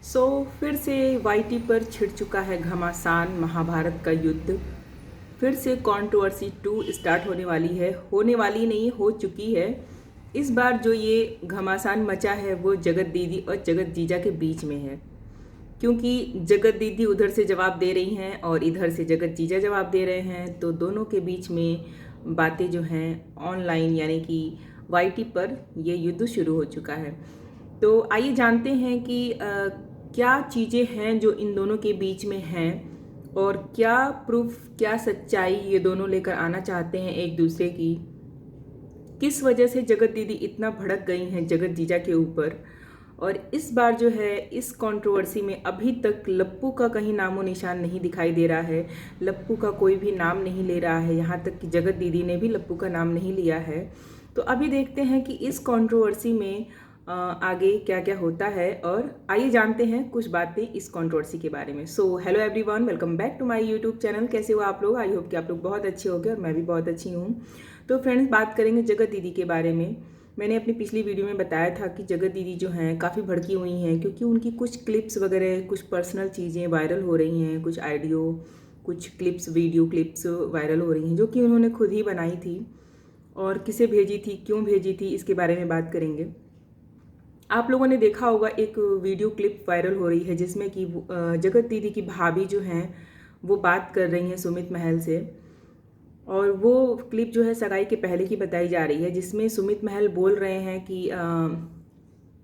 फिर से वाईटी पर छिड़ चुका है घमासान महाभारत का युद्ध। फिर से कंट्रोवर्सी 2 स्टार्ट होने वाली नहीं, हो चुकी है। इस बार जो ये घमासान मचा है वो जगत दीदी और जगत जीजा के बीच में है, क्योंकि जगत दीदी उधर से जवाब दे रही हैं और इधर से जगत जीजा जवाब दे रहे हैं। तो दोनों के बीच में बातें जो हैं ऑनलाइन यानी कि वाईटी पर ये युद्ध शुरू हो चुका है। तो आइए जानते हैं कि क्या चीज़ें हैं जो इन दोनों के बीच में हैं और क्या प्रूफ, क्या सच्चाई ये दोनों लेकर आना चाहते हैं एक दूसरे की। किस वजह से जगत दीदी इतना भड़क गई हैं जगत जीजा के ऊपर। और इस बार जो है इस कंट्रोवर्सी में अभी तक लप्पू का कहीं नामो निशान नहीं दिखाई दे रहा है। लप्पू का कोई भी नाम नहीं ले रहा है, यहाँ तक कि जगत दीदी ने भी लप्पू का नाम नहीं लिया है। तो अभी देखते हैं कि इस कंट्रोवर्सी में आगे क्या क्या होता है, और आइए जानते हैं कुछ बातें इस कंट्रोवर्सी के बारे में। Hello everyone, welcome back to my YouTube channel. कैसे हो आप लोग? आई होप कि आप लोग बहुत अच्छे होंगे और मैं भी बहुत अच्छी हूँ। तो फ्रेंड्स, बात करेंगे जगत दीदी के बारे में। मैंने अपनी पिछली वीडियो में बताया था कि जगत दीदी जो हैं काफ़ी भड़की हुई हैं, क्योंकि उनकी कुछ क्लिप्स वगैरह, कुछ पर्सनल चीज़ें वायरल हो रही हैं, कुछ ऑडियो, कुछ क्लिप्स, वीडियो क्लिप्स वायरल हो रही हैं जो कि उन्होंने खुद ही बनाई थी। और किसे भेजी थी, क्यों भेजी थी, इसके बारे में बात करेंगे। आप लोगों ने देखा होगा एक वीडियो क्लिप वायरल हो रही है जिसमें कि जगत दीदी की भाभी जो हैं वो बात कर रही हैं सुमित महल से। और वो क्लिप जो है सगाई के पहले की बताई जा रही है, जिसमें सुमित महल बोल रहे हैं कि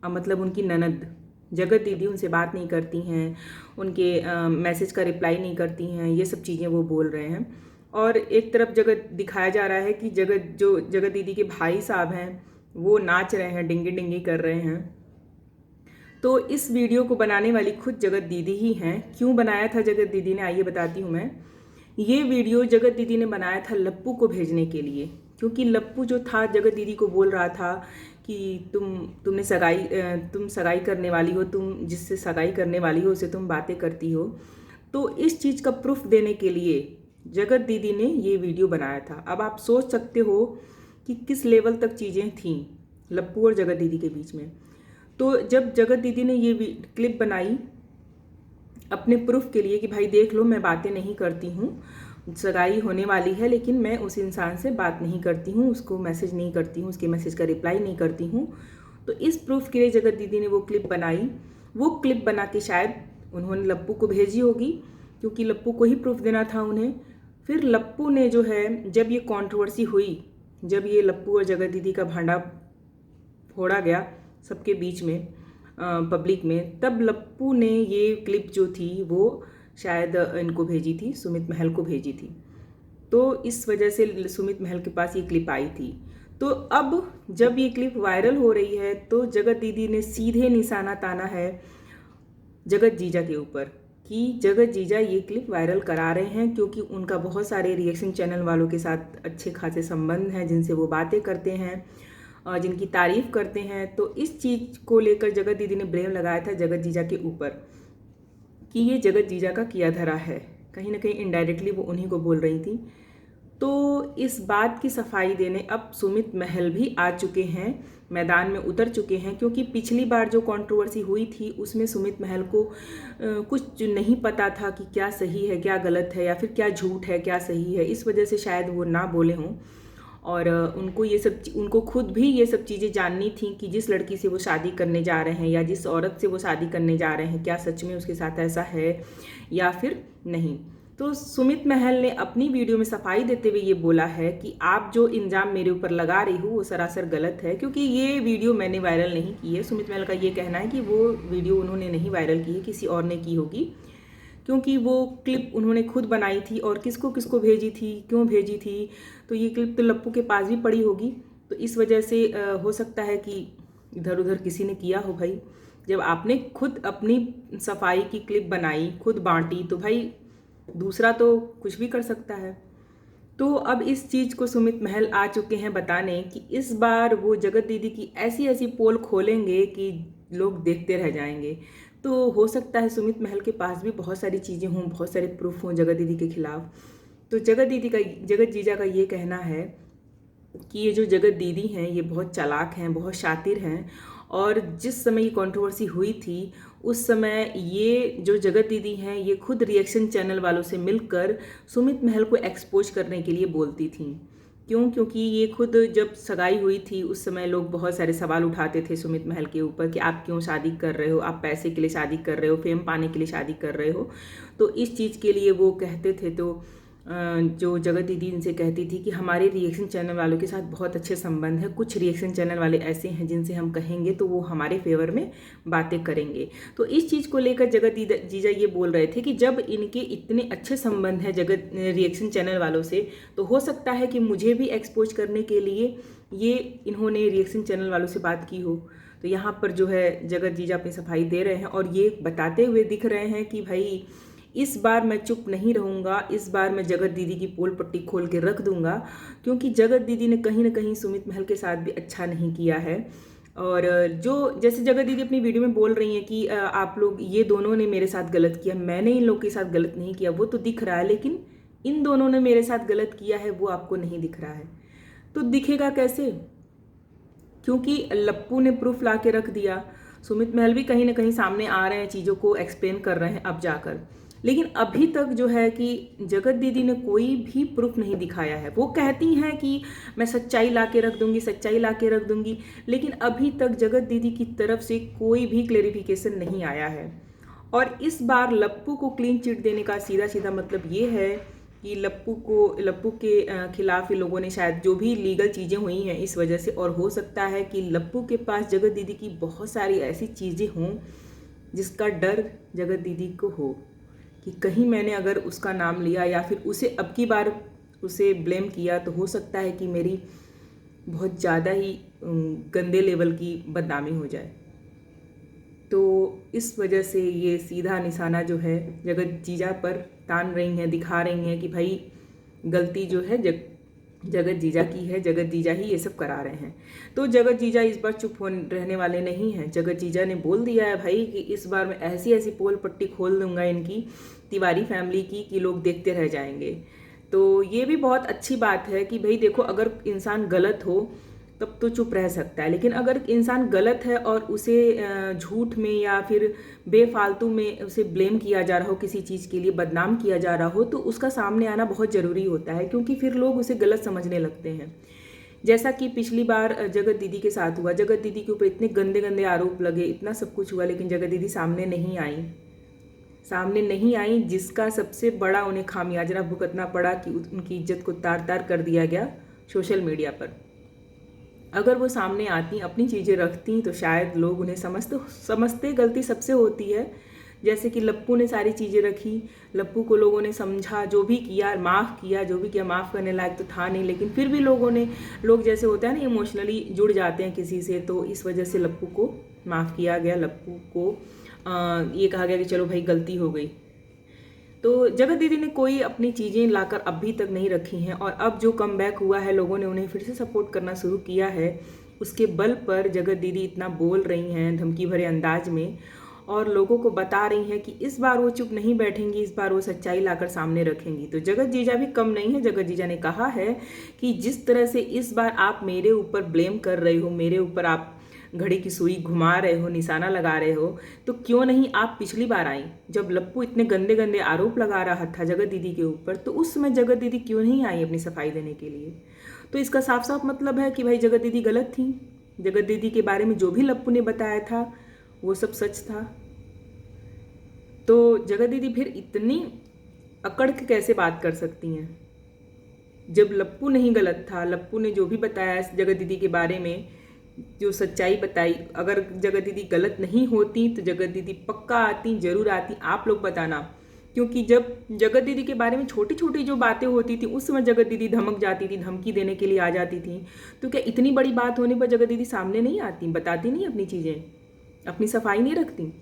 मतलब उनकी ननद जगत दीदी उनसे बात नहीं करती हैं, उनके मैसेज का रिप्लाई नहीं करती हैं, ये सब चीज़ें वो बोल रहे हैं। और एक तरफ जगत दिखाया जा रहा है कि जगत दीदी के भाई साहब हैं वो नाच रहे हैं, डिंगी डिंगी कर रहे हैं। तो इस वीडियो को बनाने वाली खुद जगत दीदी ही हैं। क्यों बनाया था जगत दीदी ने, आइए बताती हूँ मैं। ये वीडियो जगत दीदी ने बनाया था लप्पू को भेजने के लिए, क्योंकि लप्पू जो था जगत दीदी को बोल रहा था कि तुम सगाई करने वाली हो, तुम जिससे सगाई करने वाली हो उससे तुम बातें करती हो। तो इस चीज़ का प्रूफ देने के लिए जगत दीदी ने ये वीडियो बनाया था। अब आप सोच सकते हो कि किस लेवल तक चीज़ें थीं लप्पू और जगत दीदी के बीच में। तो जब जगत दीदी ने ये क्लिप बनाई अपने प्रूफ के लिए कि भाई देख लो, मैं बातें नहीं करती हूँ, सगाई होने वाली है लेकिन मैं उस इंसान से बात नहीं करती हूँ, उसको मैसेज नहीं करती हूँ, उसके मैसेज का रिप्लाई नहीं करती हूँ। तो इस प्रूफ के लिए जगत दीदी ने वो क्लिप बनाई। वो क्लिप बना के शायद उन्होंने लप्पू को भेजी होगी, क्योंकि लप्पू को ही प्रूफ देना था उन्हें। फिर लप्पू ने जो है, जब ये कंट्रोवर्सी हुई, जब ये लप्पू और जगत दीदी का भांडा फोड़ा गया सबके बीच में, पब्लिक में, तब लप्पू ने ये क्लिप जो थी वो शायद इनको भेजी थी, सुमित महल को भेजी थी। तो इस वजह से सुमित महल के पास ये क्लिप आई थी। तो अब जब ये क्लिप वायरल हो रही है तो जगत दीदी ने सीधे निशाना ताना है जगत जीजा के ऊपर कि जगत जीजा ये क्लिप वायरल करा रहे हैं, क्योंकि उनका बहुत सारे रिएक्शन चैनल वालों के साथ अच्छे खासे संबंध हैं, जिनसे वो बातें करते हैं, जिनकी तारीफ करते हैं। तो इस चीज़ को लेकर जगत दीदी ने ब्लेम लगाया था जगत जीजा के ऊपर कि ये जगत जीजा का किया धरा है। कहीं ना कहीं इनडायरेक्टली वो उन्हीं को बोल रही थी। तो इस बात की सफाई देने अब सुमित महल भी आ चुके हैं, मैदान में उतर चुके हैं, क्योंकि पिछली बार जो कंट्रोवर्सी हुई थी उसमें सुमित महल को कुछ नहीं पता था कि क्या सही है, क्या गलत है, या फिर क्या झूठ है, क्या सही है। इस वजह से शायद वो ना बोले हों। और उनको खुद भी ये सब चीज़ें जाननी थी कि जिस लड़की से वो शादी करने जा रहे हैं या जिस औरत से वो शादी करने जा रहे हैं, क्या सच में उसके साथ ऐसा है या फिर नहीं। तो सुमित महल ने अपनी वीडियो में सफाई देते हुए ये बोला है कि आप जो इल्ज़ाम मेरे ऊपर लगा रही हो वो सरासर गलत है, क्योंकि ये वीडियो मैंने वायरल नहीं की है। सुमित महल का ये कहना है कि वो वीडियो उन्होंने नहीं वायरल की है, किसी और ने की होगी, क्योंकि वो क्लिप उन्होंने खुद बनाई थी और किसको किसको भेजी थी, क्यों भेजी थी। तो ये क्लिप तो लप्पू के पास भी पड़ी होगी। तो इस वजह से हो सकता है कि इधर उधर किसी ने किया हो। भाई जब आपने खुद अपनी सफाई की क्लिप बनाई, खुद बांटी, तो भाई दूसरा तो कुछ भी कर सकता है। तो अब इस चीज़ को सुमित महल आ चुके हैं बताने कि इस बार वो जगत दीदी की ऐसी ऐसी पोल खोलेंगे कि लोग देखते रह जाएंगे। तो हो सकता है सुमित महल के पास भी बहुत सारी चीज़ें हों, बहुत सारे प्रूफ हों जगत दीदी के खिलाफ। तो जगत जीजा का ये कहना है कि ये जो जगत दीदी हैं ये बहुत चालाक हैं, बहुत शातिर हैं, और जिस समय ये कंट्रोवर्सी हुई थी उस समय ये जो जगत दीदी हैं ये खुद रिएक्शन चैनल वालों से मिलकर सुमित महल को एक्सपोज करने के लिए बोलती थीं। क्यों? क्योंकि ये खुद जब सगाई हुई थी उस समय लोग बहुत सारे सवाल उठाते थे सुमित महल के ऊपर कि आप क्यों शादी कर रहे हो, आप पैसे के लिए शादी कर रहे हो, फेम पाने के लिए शादी कर रहे हो। तो इस चीज़ के लिए वो कहते थे। तो जो जगत दीदी इनसे कहती थी कि हमारे रिएक्शन चैनल वालों के साथ बहुत अच्छे संबंध है, कुछ रिएक्शन चैनल वाले ऐसे हैं जिनसे हम कहेंगे तो वो हमारे फेवर में बातें करेंगे। तो इस चीज़ को लेकर जगत जीजा ये बोल रहे थे कि जब इनके इतने अच्छे संबंध हैं जगत रिएक्शन चैनल वालों से, तो हो सकता है कि मुझे भी एक्सपोज करने के लिए ये इन्होंने रिएक्शन चैनल वालों से बात की हो। तो यहाँ पर जो है जगत जीजा अपनी सफाई दे रहे हैं और ये बताते हुए दिख रहे हैं कि भाई इस बार मैं चुप नहीं रहूँगा, इस बार मैं जगत दीदी की पोल पट्टी खोल के रख दूँगा, क्योंकि जगत दीदी ने कहीं ना कहीं सुमित महल के साथ भी अच्छा नहीं किया है। और जो जैसे जगत दीदी अपनी वीडियो में बोल रही हैं कि आप लोग ये दोनों ने मेरे साथ गलत किया, मैंने इन लोग के साथ गलत नहीं किया, वो तो दिख रहा है, लेकिन इन दोनों ने मेरे साथ गलत किया है वो आपको नहीं दिख रहा है। तो दिखेगा कैसे? क्योंकि लप्पू ने प्रूफ ला के रख दिया, सुमित महल भी कहीं ना कहीं सामने आ रहे हैं, चीज़ों को एक्सप्लेन कर रहे हैं अब जाकर, लेकिन अभी तक जो है कि जगत दीदी ने कोई भी प्रूफ नहीं दिखाया है। वो कहती हैं कि मैं सच्चाई ला के रख दूंगी, सच्चाई ला के रख दूंगी, लेकिन अभी तक जगत दीदी की तरफ से कोई भी क्लेरिफिकेशन नहीं आया है। और इस बार लप्पू को क्लीन चिट देने का सीधा सीधा मतलब ये है कि लप्पू के खिलाफ ही लोगों ने शायद जो भी लीगल चीज़ें हुई हैं इस वजह से, और हो सकता है कि लप्पू के पास जगत दीदी की बहुत सारी ऐसी चीज़ें हों जिसका डर जगत दीदी को हो कि कहीं मैंने अगर उसका नाम लिया या फिर उसे अब की बार उसे ब्लेम किया तो हो सकता है कि मेरी बहुत ज़्यादा ही गंदे लेवल की बदनामी हो जाए। तो इस वजह से ये सीधा निशाना जो है जगत जीजा पर तान रही हैं, दिखा रही हैं कि भाई गलती जो है जगत जीजा की है, जगत जीजा ही ये सब करा रहे हैं। तो जगत जीजा इस बार चुप रहने वाले नहीं हैं। जगत जीजा ने बोल दिया है भाई कि इस बार मैं ऐसी ऐसी पोल पट्टी खोल दूंगा इनकी तिवारी फैमिली की कि लोग देखते रह जाएंगे। तो ये भी बहुत अच्छी बात है कि भाई देखो, अगर इंसान गलत हो तब तो चुप रह सकता है, लेकिन अगर इंसान गलत है और उसे झूठ में या फिर बेफालतू में उसे ब्लेम किया जा रहा हो, किसी चीज़ के लिए बदनाम किया जा रहा हो, तो उसका सामने आना बहुत ज़रूरी होता है, क्योंकि फिर लोग उसे गलत समझने लगते हैं। जैसा कि पिछली बार जगत दीदी के साथ हुआ, जगत दीदी के ऊपर इतने गंदे गंदे आरोप लगे, इतना सब कुछ हुआ, लेकिन जगत दीदी सामने नहीं आई, जिसका सबसे बड़ा उन्हें खामियाजा भुगतना पड़ा कि उनकी इज्जत को तार तार कर दिया गया सोशल मीडिया पर। अगर वो सामने आती, अपनी चीज़ें रखती, तो शायद लोग उन्हें समझते गलती सबसे होती है। जैसे कि लप्पू ने सारी चीज़ें रखी, लप्पू को लोगों ने समझा, जो भी किया माफ़ किया, जो भी किया माफ़ करने लायक तो था नहीं, लेकिन फिर भी लोग जैसे होता है ना इमोशनली जुड़ जाते हैं किसी से, तो इस वजह से लप्पू को माफ़ किया गया। लप्पू को ये कहा गया कि चलो भाई गलती हो गई। तो जगत दीदी ने कोई अपनी चीज़ें लाकर अभी तक नहीं रखी हैं, और अब जो कमबैक हुआ है, लोगों ने उन्हें फिर से सपोर्ट करना शुरू किया है, उसके बल पर जगत दीदी इतना बोल रही हैं धमकी भरे अंदाज में, और लोगों को बता रही हैं कि इस बार वो चुप नहीं बैठेंगी, इस बार वो सच्चाई लाकर सामने रखेंगी। तो जगत जीजा भी कम नहीं है। जगत जीजा ने कहा है कि जिस तरह से इस बार आप मेरे ऊपर ब्लेम कर रहे हो, मेरे ऊपर आप घड़ी की सुई घुमा रहे हो, निशाना लगा रहे हो, तो क्यों नहीं आप पिछली बार आई जब लप्पू इतने गंदे गंदे आरोप लगा रहा था जगत दीदी के ऊपर, तो उस समय जगत दीदी क्यों नहीं आई अपनी सफाई देने के लिए? तो इसका साफ साफ मतलब है कि भाई जगत दीदी गलत थी। जगत दीदी के बारे में जो भी लप्पू ने बताया था वो सब सच था। तो जगत दीदी फिर इतनी अकड़ के कैसे बात कर सकती हैं जब लप्पू नहीं गलत था? लप्पू ने जो भी बताया जगत दीदी के बारे में, जो सच्चाई बताई, अगर जगत दीदी गलत नहीं होती तो जगत दीदी पक्का आती, जरूर आती। आप लोग बताना, क्योंकि जब जगत दीदी के बारे में छोटी छोटी जो बातें होती थी उस समय जगत दीदी धमक जाती थी, धमकी देने के लिए आ जाती थी। तो क्या इतनी बड़ी बात होने पर जगत दीदी सामने नहीं आती, बताती नहीं अपनी चीज़ें, अपनी सफाई नहीं रखती?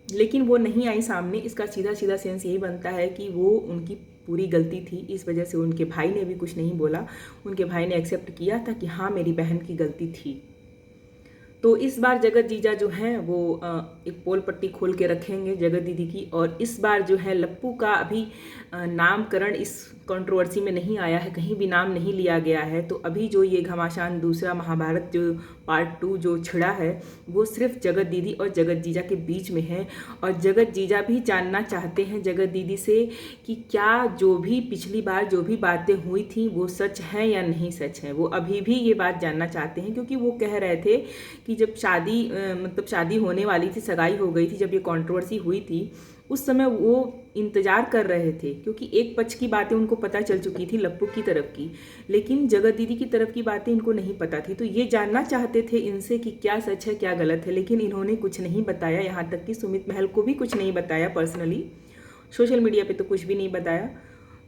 लेकिन वो नहीं आई सामने। इसका सीधा सीधा सेंस यही बनता है कि वो उनकी पूरी गलती थी, इस वजह से उनके भाई ने भी कुछ नहीं बोला। उनके भाई ने एक्सेप्ट किया था कि हाँ मेरी बहन की गलती थी। तो इस बार जगत जीजा जो हैं वो एक पोल पट्टी खोल के रखेंगे जगत दीदी की। और इस बार जो है लप्पू का अभी नामकरण इस कंट्रोवर्सी में नहीं आया है, कहीं भी नाम नहीं लिया गया है। तो अभी जो ये घमासान दूसरा महाभारत जो पार्ट 2 जो छिड़ा है वो सिर्फ जगत दीदी और जगत जीजा के बीच में है। और जगत जीजा भी जानना चाहते हैं जगत दीदी से कि क्या जो भी पिछली बार जो भी बातें हुई थी वो सच है या नहीं सच है। वो अभी भी ये बात जानना चाहते हैं, क्योंकि वो कह रहे थे कि जब शादी होने वाली थी, सगाई हो गई थी, जब ये कंट्रोवर्सी हुई थी उस समय वो इंतज़ार कर रहे थे, क्योंकि एक पक्ष की बातें उनको पता चल चुकी थी लप्पू की तरफ की, लेकिन जगत दीदी की तरफ की बातें इनको नहीं पता थी। तो ये जानना चाहते थे इनसे कि क्या सच है क्या गलत है, लेकिन इन्होंने कुछ नहीं बताया। यहाँ तक कि सुमित महल को भी कुछ नहीं बताया, पर्सनली सोशल मीडिया पे तो कुछ भी नहीं बताया।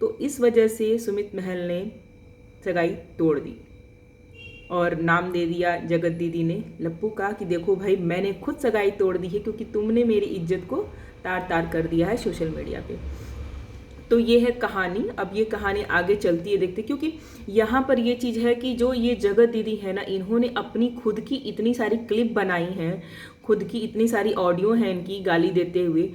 तो इस वजह से सुमित महल ने सगाई तोड़ दी और नाम दे दिया जगत दीदी ने लप्पू का कि देखो भाई मैंने खुद सगाई तोड़ दी है, क्योंकि तुमने मेरी इज्जत को तार तार कर दिया है सोशल मीडिया पे। तो ये है कहानी। अब ये कहानी आगे चलती है, देखते, क्योंकि यहाँ पर ये चीज़ है कि जो ये जगत दीदी है ना, इन्होंने अपनी खुद की इतनी सारी क्लिप बनाई हैं, खुद की इतनी सारी ऑडियो हैं इनकी गाली देते हुए,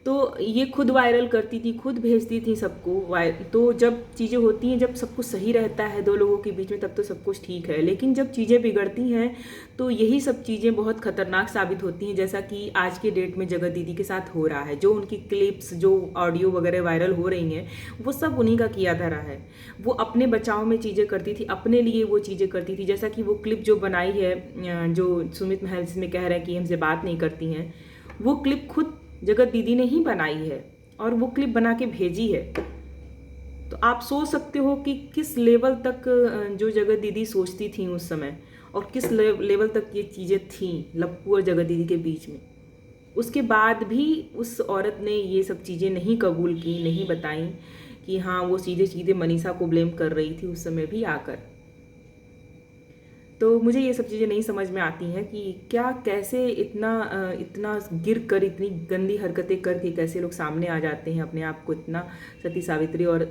तो ये खुद वायरल करती थी, खुद भेजती थी सबको। तो जब चीज़ें होती हैं, जब सब कुछ सही रहता है दो लोगों के बीच में, तब तो सब कुछ ठीक है, लेकिन जब चीज़ें बिगड़ती हैं तो यही सब चीज़ें बहुत खतरनाक साबित होती हैं, जैसा कि आज के डेट में जगत दीदी के साथ हो रहा है। जो उनकी क्लिप्स, जो ऑडियो वगैरह वायरल हो रही हैं, वो सब उन्हीं का किया धरा है। वो अपने बचाव में चीज़ें करती थी, अपने लिए वो चीज़ें करती थी। जैसा कि वो क्लिप जो बनाई है, जो सुमित महल जिसमें कह रहे हैं कि हमसे बात नहीं करती हैं, वो क्लिप खुद जगत दीदी ने ही बनाई है और वो क्लिप बना के भेजी है। तो आप सोच सकते हो कि किस लेवल तक जो जगत दीदी सोचती थी उस समय, और किस लेवल तक ये चीज़ें थी लप्पू और जगत दीदी के बीच में। उसके बाद भी उस औरत ने ये सब चीज़ें नहीं कबूल की, नहीं बताई कि हाँ वो सीधे सीधे मनीषा को ब्लेम कर रही थी उस समय भी आकर। तो मुझे ये सब चीज़ें नहीं समझ में आती हैं कि क्या, कैसे इतना गिर कर, इतनी गंदी हरकतें करके कैसे लोग सामने आ जाते हैं, अपने आप को इतना सती सावित्री और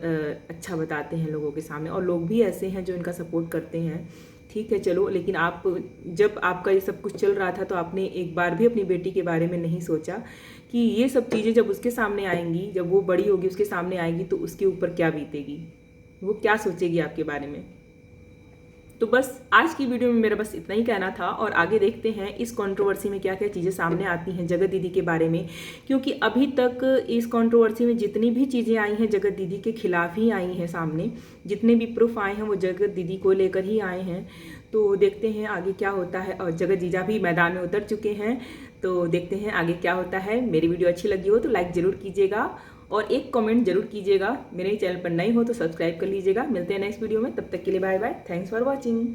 अच्छा बताते हैं लोगों के सामने। और लोग भी ऐसे हैं जो इनका सपोर्ट करते हैं, ठीक है चलो, लेकिन आप जब आपका ये सब कुछ चल रहा था तो आपने एक बार भी अपनी बेटी के बारे में नहीं सोचा कि ये सब चीज़ें जब उसके सामने आएंगी, जब वो बड़ी होगी उसके सामने आएगी, तो उसके ऊपर क्या बीतेगी, वो क्या सोचेगी आपके बारे में। तो बस आज की वीडियो में मेरा बस इतना ही कहना था, और आगे देखते हैं इस कंट्रोवर्सी में क्या क्या चीज़ें सामने आती हैं जगत दीदी के बारे में। क्योंकि अभी तक इस कंट्रोवर्सी में जितनी भी चीज़ें आई हैं जगत दीदी के खिलाफ ही आई हैं सामने, जितने भी प्रूफ आए हैं वो जगत दीदी को लेकर ही आए हैं। तो देखते हैं आगे क्या होता है। और जगत जीजा भी मैदान में उतर चुके हैं, तो देखते हैं आगे क्या होता है। मेरी वीडियो अच्छी लगी हो तो लाइक ज़रूर कीजिएगा और एक कमेंट जरूर कीजिएगा। मेरे चैनल पर नए हो तो सब्सक्राइब कर लीजिएगा। मिलते हैं नेक्स्ट वीडियो में, तब तक के लिए bye bye, thanks for watching.